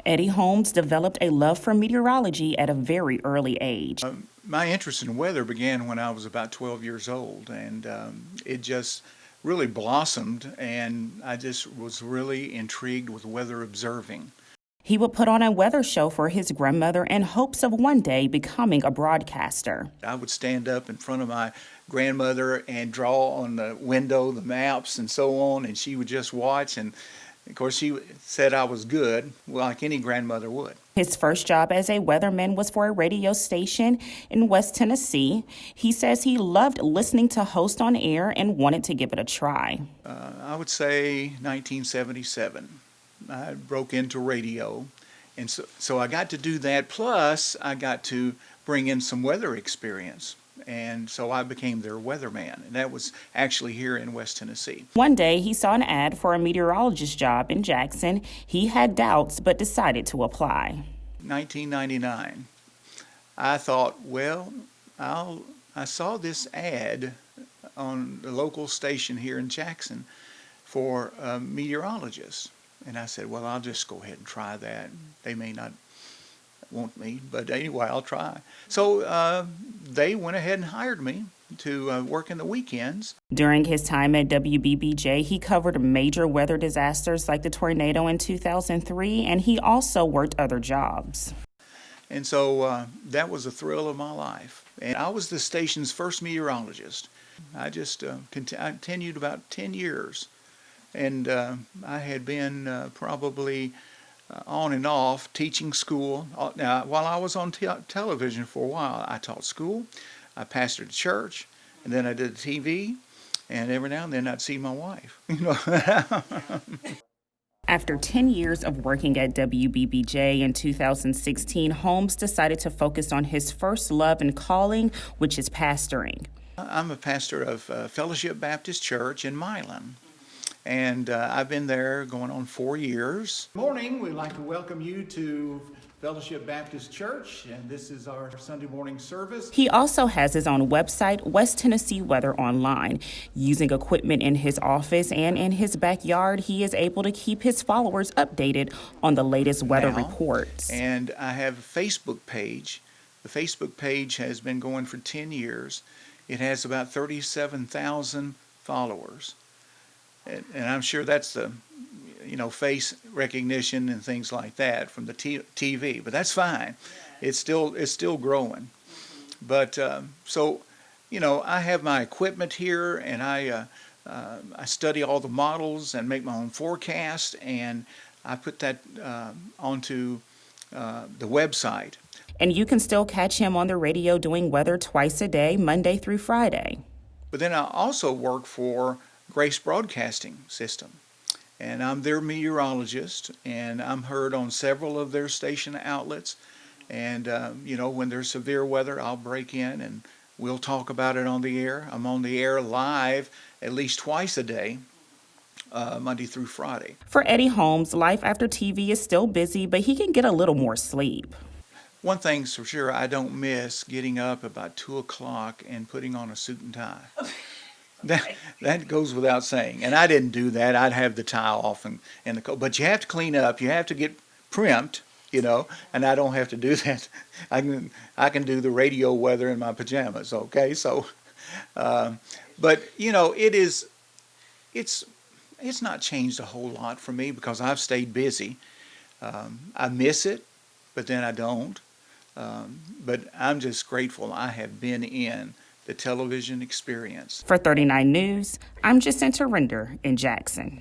Eddie Holmes developed a love for meteorology at a very early age. My interest in weather began when I was about 12 years old, and it just really blossomed, and I just was really intrigued with weather observing. He would put on a weather show for his grandmother in hopes of one day becoming a broadcaster. I would stand up in front of my grandmother and draw on the window the maps and so on, and she would just watch, and of course she said I was good, like any grandmother would. His first job as a weatherman was for a radio station in West Tennessee. He says he loved listening to hosts on air and wanted to give it a try. I would say 1977. I broke into radio, and so I got to do that, plus I got to bring in some weather experience, and so I became their weatherman, and that was actually here in West Tennessee. One day he saw an ad for a meteorologist job in Jackson. He had doubts but decided to apply. 1999. I thought, well, I saw this ad on the local station here in Jackson for a meteorologist. And I said, well, I'll just go ahead and try that. They may not want me, but anyway, I'll try. So they went ahead and hired me to work in the weekends. During his time at WBBJ, he covered major weather disasters like the tornado in 2003, and he also worked other jobs. And so that was a thrill of my life. And I was the station's first meteorologist. I just continued about 10 years. And I had been probably on and off teaching school. Now, while I was on television for a while, I taught school, I pastored a church, and then I did TV, and every now and then I'd see my wife. After 10 years of working at WBBJ in 2016, Holmes decided to focus on his first love and calling, which is pastoring. I'm a pastor of Fellowship Baptist Church in Milan. And I've been there going on 4 years. Good morning. We'd like to welcome you to Fellowship Baptist Church, and this is our Sunday morning service. He also has his own website, West Tennessee Weather Online. Using equipment in his office and in his backyard, he is able to keep his followers updated on the latest weather reports. And I have a Facebook page. The Facebook page has been going for 10 years. It has about 37,000 followers. And I'm sure that's the, face recognition and things like that from the TV. But that's fine. It's still growing. But so, I have my equipment here, and I study all the models and make my own forecast, and I put that onto the website. And you can still catch him on the radio doing weather twice a day, Monday through Friday. But then I also work for Grace Broadcasting System, and I'm their meteorologist, and I'm heard on several of their station outlets. And when there's severe weather, I'll break in and we'll talk about it on the air. I'm on the air live at least twice a day, Monday through Friday. For Eddie Holmes, life after TV is still busy, but he can get a little more sleep. One thing's for sure, I don't miss getting up about 2 o'clock and putting on a suit and tie. That goes without saying. And I didn't do that. I'd have the tie off and the coat. But you have to clean up. You have to get primped, and I don't have to do that. I can do the radio weather in my pajamas, okay? So, but, it's not changed a whole lot for me because I've stayed busy. I miss it, but then I don't. But I'm just grateful I have been in the television experience. For 39 News, I'm Jacinta Render in Jackson.